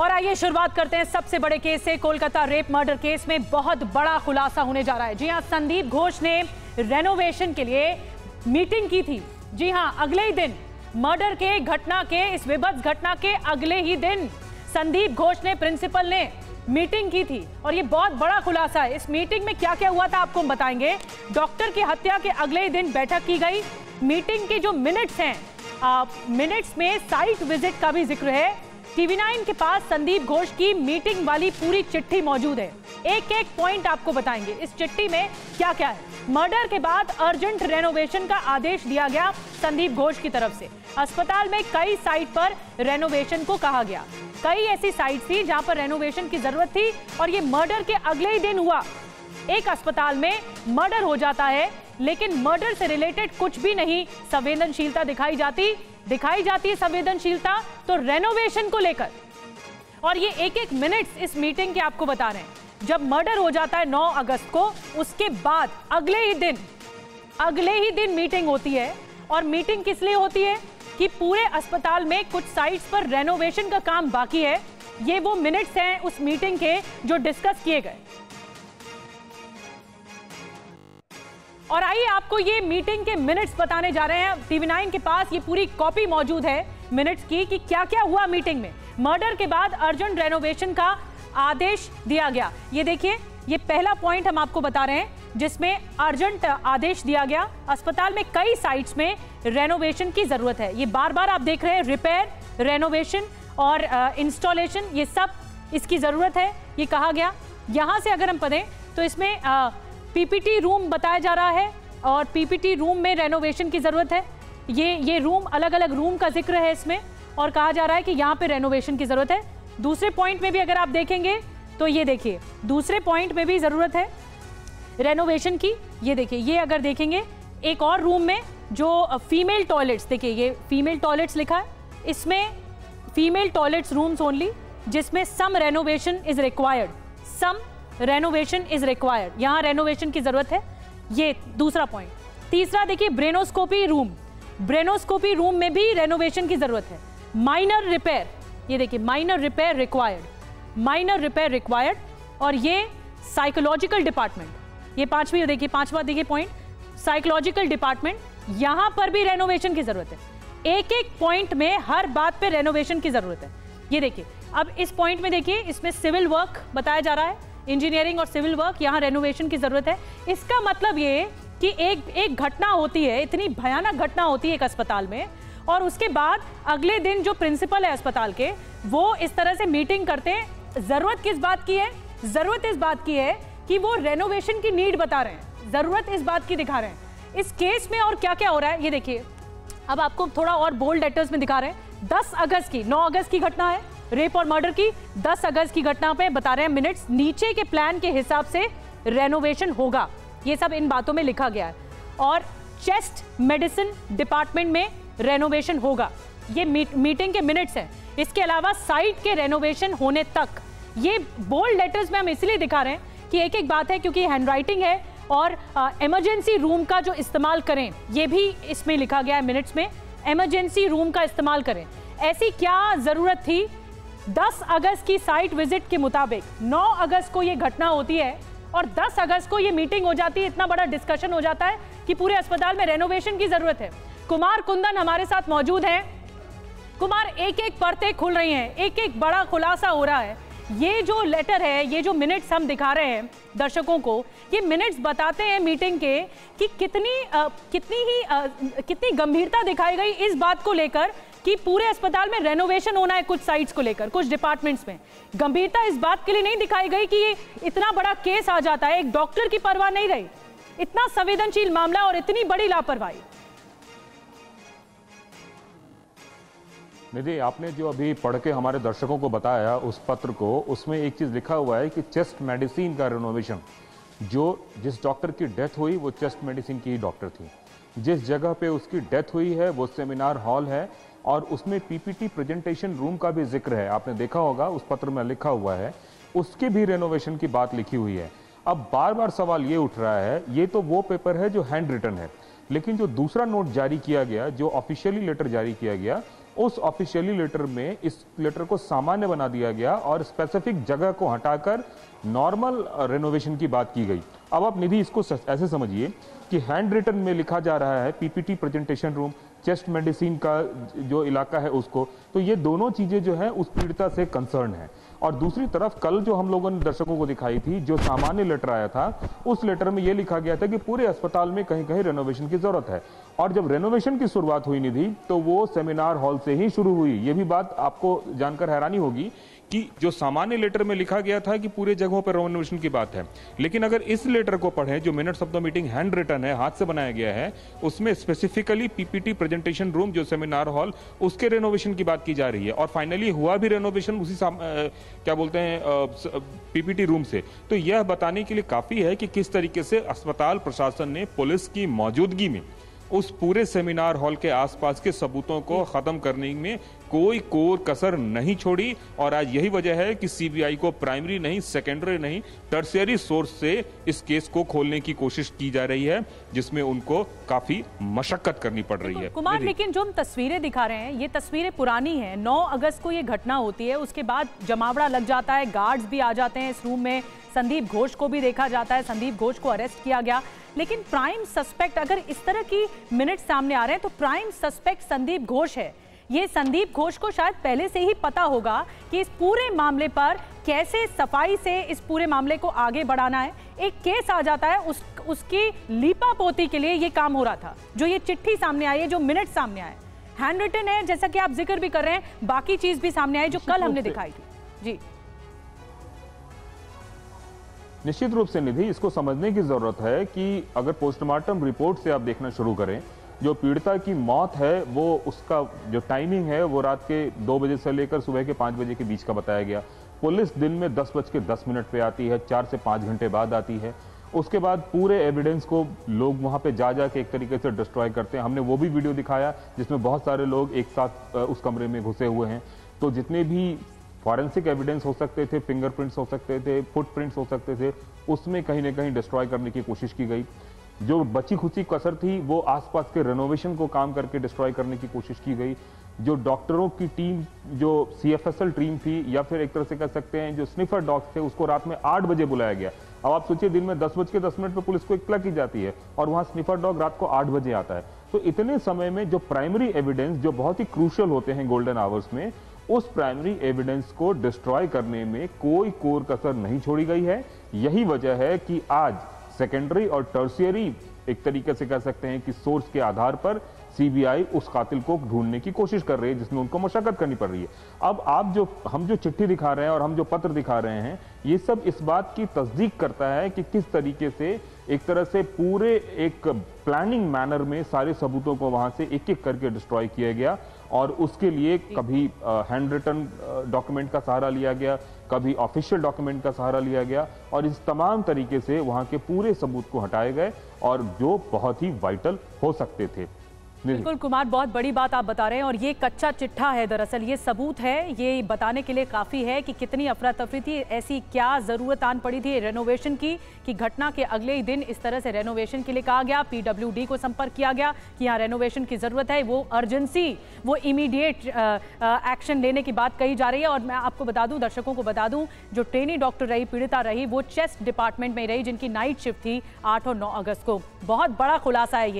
और आइए शुरुआत करते हैं सबसे बड़े केस से। कोलकाता रेप मर्डर केस में बहुत बड़ा खुलासा होने जा रहा है। जी हां, संदीप घोष ने रेनोवेशन के लिए मीटिंग की थी। जी हां, अगले ही दिन मर्डर के घटना के, इस विभत्स घटना के अगले ही दिन संदीप घोष ने, प्रिंसिपल ने मीटिंग की थी और ये बहुत बड़ा खुलासा है। इस मीटिंग में क्या क्या हुआ था आपको हम बताएंगे। डॉक्टर की हत्या के अगले ही दिन बैठक की गई। मीटिंग के जो मिनट्स हैं, मिनट्स में साइट विजिट का भी जिक्र है। टीवी9 के पास संदीप घोष की मीटिंग वाली पूरी चिट्ठी मौजूद है। एक एक पॉइंट आपको बताएंगे इस चिट्ठी में क्या क्या है। मर्डर के बाद अर्जेंट रेनोवेशन का आदेश दिया गया संदीप घोष की तरफ से। अस्पताल में कई साइट पर रेनोवेशन को कहा गया। कई ऐसी साइट थी जहां पर रेनोवेशन की जरूरत थी और ये मर्डर के अगले ही दिन हुआ। एक अस्पताल में मर्डर हो जाता है, लेकिन मर्डर से रिलेटेड कुछ भी नहीं संवेदनशीलता दिखाई जाती है संवेदनशीलता तो रेनोवेशन को लेकर। और ये एक एक मिनट्स इस मीटिंग के आपको बता रहे हैं। जब मर्डर हो जाता है 9 अगस्त को, उसके बाद अगले ही दिन मीटिंग होती है। और मीटिंग किस लिए होती है कि पूरे अस्पताल में कुछ साइट्स पर रेनोवेशन का काम बाकी है। ये वो मिनट्स हैं उस मीटिंग के जो डिस्कस किए गए। और आइए आपको ये मीटिंग के मिनट्स बताने जा रहे हैं। टीवी9 के पास ये पूरी कॉपी मौजूद है मिनट्स की कि क्या क्या हुआ मीटिंग में। मर्डर के बाद अर्जेंट रेनोवेशन का आदेश दिया गया। ये देखिए, ये पहला पॉइंट हम आपको बता रहे हैं जिसमें अर्जेंट आदेश दिया गया। अस्पताल में कई साइट्स में रेनोवेशन की जरूरत है। ये बार बार आप देख रहे हैं, रिपेयर, रेनोवेशन और इंस्टॉलेशन, ये सब इसकी जरूरत है, ये कहा गया। यहां से अगर हम पढ़ें तो इसमें पीपीटी रूम बताया जा रहा है और पीपीटी रूम में रेनोवेशन की जरूरत है। ये रूम, अलग अलग रूम का जिक्र है इसमें और कहा जा रहा है कि यहाँ पे रेनोवेशन की जरूरत है। दूसरे पॉइंट में भी अगर आप देखेंगे तो ये देखिए, दूसरे पॉइंट में भी जरूरत है रेनोवेशन की। ये देखिए, ये अगर देखेंगे एक और रूम में जो फीमेल टॉयलेट्स, देखिए ये फीमेल टॉयलेट्स लिखा है, इसमें फीमेल टॉयलेट्स रूम्स ओनली, जिसमें some renovation is required, some renovation is required, यहाँ रेनोवेशन की जरूरत है। ये दूसरा पॉइंट। तीसरा देखिए, ब्रेनोस्कोपी रूम में भी रेनोवेशन की जरूरत है। माइनर रिपेयर, ये देखिए माइनर रिपेयर रिक्वायर्ड। और ये साइकोलॉजिकल डिपार्टमेंट, ये पांचवा देखिए पॉइंट, साइकोलॉजिकल डिपार्टमेंट, यहां पर भी रेनोवेशन की जरूरत है। एक एक पॉइंट में हर बात पे रेनोवेशन की जरूरत है। ये देखिए, अब इस पॉइंट में देखिए, इसमें सिविल वर्क बताया जा रहा है, इंजीनियरिंग और सिविल वर्क, यहाँ रेनोवेशन की जरूरत है। इसका मतलब ये कि एक घटना होती है, इतनी भयानक घटना होती है एक अस्पताल में, और उसके बाद अगले दिन जो प्रिंसिपल है अस्पताल के, वो इस तरह से मीटिंग करते हैं। जरूरत किस बात की है? जरूरत इस बात की है कि वो रेनोवेशन की नीड बता रहे हैं, जरूरत इस बात की दिखा रहे हैं। इस केस में और क्या क्या हो रहा है ये देखिए, अब आपको थोड़ा और बोल्ड लेटर्स में दिखा रहे हैं। 10 अगस्त की, 9 अगस्त की घटना है रेप और मर्डर की, 10 अगस्त की घटना पे बता रहे हैं मिनट्स, नीचे के प्लान के हिसाब से रेनोवेशन होगा, ये सब इन बातों में लिखा गया है। और चेस्ट मेडिसिन डिपार्टमेंट में रेनोवेशन होगा, ये मीटिंग के मिनट्स हैं। इसके अलावा साइट के रेनोवेशन होने तक, ये बोल्ड लेटर्स में हम इसलिए दिखा रहे हैं कि एक एक बात है क्योंकि हैंडराइटिंग है। और इमरजेंसी रूम का जो इस्तेमाल करें, ये भी इसमें लिखा गया है मिनट्स में, इमरजेंसी रूम का इस्तेमाल करें। ऐसी क्या जरूरत थी? 10 अगस्त की साइट विजिट के मुताबिक 9 अगस्त को ये घटना होती है और 10 अगस्त को ये मीटिंग हो जाती है, इतना बड़ा डिस्कशन हो जाता है कि पूरे अस्पताल में रेनोवेशन की जरूरत है। कुमार कुंदन हमारे साथ मौजूद हैं। कुमार, एक एक परतें खुल रही हैं, एक एक बड़ा खुलासा हो रहा है। ये जो लेटर है, ये जो मिनट्स हम दिखा रहे हैं दर्शकों को, ये मिनट्स बताते हैं मीटिंग के कि कितनी गंभीरता दिखाई गई इस बात को लेकर कि पूरे अस्पताल में रेनोवेशन होना है, कुछ साइट्स को लेकर, कुछ डिपार्टमेंट्स में। गंभीरता इस बात के लिए नहीं दिखाई गई कि ये इतना बड़ा केस आ जाता है, एक डॉक्टर की परवाह नहीं रही, इतना संवेदनशील मामला और इतनी बड़ी लापरवाही। निधि, आपने जो अभी पढ़ के हमारे दर्शकों को बताया उस पत्र को, उसमें एक चीज लिखा हुआ है कि चेस्ट मेडिसिन का रेनोवेशन, जिस डॉक्टर की डेथ हुई वो चेस्ट मेडिसिन की डॉक्टर थी, जिस जगह पे उसकी डेथ हुई है वो सेमिनार हॉल है और उसमें पीपीटी प्रेजेंटेशन रूम का भी जिक्र है। आपने देखा होगा उस पत्र में लिखा हुआ है, उसके भी रेनोवेशन की बात लिखी हुई है। अब बार बार सवाल ये उठ रहा है, ये तो वो पेपर है जो हैंड रिटन है, लेकिन जो दूसरा नोट जारी किया गया, जो ऑफिशियली लेटर जारी किया गया, उस ऑफिशियली लेटर में इस लेटर को सामान्य बना दिया गया और स्पेसिफिक जगह को हटाकर नॉर्मल रेनोवेशन की बात की गई। अब आप निधि इसको ऐसे समझिए कि हैंड रिटन में लिखा जा रहा है PPT presentation room, chest medicine का जो इलाका है उसको, तो ये दोनों चीजें जो है उस पीड़िता से कंसर्न है। और दूसरी तरफ कल जो हम लोगों ने दर्शकों को दिखाई थी, जो सामान्य लेटर आया था, उस लेटर में यह लिखा गया था कि पूरे अस्पताल में कहीं कहीं रेनोवेशन की जरूरत है। और जब रेनोवेशन की शुरुआत हुई निधि, तो वो सेमिनार हॉल से ही शुरू हुई। ये भी बात आपको जानकर हैरानी होगी कि जो सामान्य लेटर में लिखा गया था कि पूरे जगहों पर रेनोवेशन की बात है, लेकिन अगर इस लेटर को पढ़ें जो minutes of the meeting handwritten है, हाथ से बनाया गया है, उसमें स्पेसिफिकली पीपीटी प्रेजेंटेशन रूम जो सेमिनार हॉल, उसके रेनोवेशन की बात की जा रही है। और फाइनली हुआ भी रेनोवेशन उसी क्या बोलते हैं पीपीटी रूम से। तो यह बताने के लिए काफी है कि किस तरीके से अस्पताल प्रशासन ने पुलिस की मौजूदगी में उस पूरे सेमिनार हॉल के आसपास के सबूतों को खत्म करने में कोई कोर कसर नहीं छोड़ी। और आज यही वजह है कि सीबीआई को प्राइमरी नहीं, सेकेंडरी नहीं, टर्शियरी सोर्स से इस केस को खोलने की कोशिश की जा रही है, जिसमें उनको काफी मशक्कत करनी पड़ रही है। कुमार, लेकिन जो हम तस्वीरें दिखा रहे हैं, ये तस्वीरें पुरानी हैं। 9 अगस्त को ये घटना होती है, उसके बाद जमावड़ा लग जाता है, गार्ड्स भी आ जाते हैं इस रूम में, संदीप घोष को भी देखा जाता है, संदीप घोष को अरेस्ट किया गया। लेकिन प्राइम सस्पेक्ट, अगर इस तरह की मिनट सामने आ रहे हैं, तो प्राइम सस्पेक्ट संदीप घोष है। ये संदीप घोष को शायद पहले से ही पता होगा कि इस पूरे मामले पर कैसे सफाई से इस पूरे मामले को आगे बढ़ाना है। एक केस आ जाता है, उसकी लीपापोती के लिए ये काम हो रहा था। जो ये चिट्ठी सामने आई है, जो मिनट सामने आए, हैंड रिटन है, जैसा कि आप जिक्र भी कर रहे हैं, बाकी चीज भी सामने आई जो कल हमने दिखाई थी। जी, निश्चित रूप से निधि, इसको समझने की जरूरत है कि अगर पोस्टमार्टम रिपोर्ट से आप देखना शुरू करें, जो पीड़िता की मौत है वो उसका जो टाइमिंग है वो रात के 2 बजे से लेकर सुबह के 5 बजे के बीच का बताया गया। पुलिस दिन में 10:10 पे आती है, 4 से 5 घंटे बाद आती है। उसके बाद पूरे एविडेंस को लोग वहां पे जा के एक तरीके से डिस्ट्रॉय करते हैं। हमने वो भी वीडियो दिखाया जिसमें बहुत सारे लोग एक साथ उस कमरे में घुसे हुए हैं। तो जितने भी फॉरेंसिक एविडेंस हो सकते थे, फिंगरप्रिंट्स हो सकते थे, फुटप्रिंट्स हो सकते थे, उसमें कहीं ना कहीं डिस्ट्रॉय करने की कोशिश की गई। जो बची खुची कसर थी वो आसपास के रेनोवेशन को काम करके डिस्ट्रॉय करने की कोशिश की गई। जो डॉक्टरों की टीम, जो सीएफएसएल टीम थी, या फिर एक तरह से कह सकते हैं जो स्निफर डॉग्स थे, उसको रात में 8 बजे बुलाया गया। अब आप सोचिए, दिन में 10:10 पे पुलिस को इत्तला की जाती है और वहां स्निफर डॉग रात को 8 बजे आता है। तो इतने समय में जो प्राइमरी एविडेंस जो बहुत ही क्रूशियल होते हैं गोल्डन आवर्स में, उस प्राइमरी एविडेंस को डिस्ट्रॉय करने में कोई कोर कसर नहीं छोड़ी गई है। यही वजह है कि आज सेकेंडरी और टर्शियरी एक तरीके से कह सकते हैं कि सोर्स के आधार पर सीबीआई उस कातिल को ढूंढने की कोशिश कर रही है, जिसमें उनको मशक्कत करनी पड़ रही है। अब हम जो चिट्ठी दिखा रहे हैं और हम जो पत्र दिखा रहे हैं, ये सब इस बात की तस्दीक करता है कि किस तरीके से एक तरह से पूरे एक प्लानिंग मैनर में सारे सबूतों को वहां से एक एक करके डिस्ट्रॉय किया गया। और उसके लिए कभी हैंड रिटन डॉक्यूमेंट का सहारा लिया गया, कभी ऑफिशियल डॉक्यूमेंट का सहारा लिया गया, और इस तमाम तरीके से वहां के पूरे सबूत को हटाए गए और जो बहुत ही वाइटल हो सकते थे। बिल्कुल कुमार, बहुत बड़ी बात आप बता रहे हैं, और ये कच्चा चिट्ठा है, दरअसल ये सबूत है, ये बताने के लिए काफ़ी है कि कितनी अफरा तफरी थी, ऐसी क्या ज़रूरत आन पड़ी थी रेनोवेशन की कि घटना के अगले ही दिन इस तरह से रेनोवेशन के लिए कहा गया, पीडब्ल्यूडी को संपर्क किया गया कि यहाँ रेनोवेशन की ज़रूरत है, वो अर्जेंसी, वो इमीडिएट एक्शन लेने की बात कही जा रही है। और मैं आपको बता दूँ, दर्शकों को बता दूँ, जो ट्रेनी डॉक्टर रही, पीड़िता रही, वो चेस्ट डिपार्टमेंट में रही, जिनकी नाइट शिफ्ट थी 8 और 9 अगस्त को। बहुत बड़ा खुलासा है ये।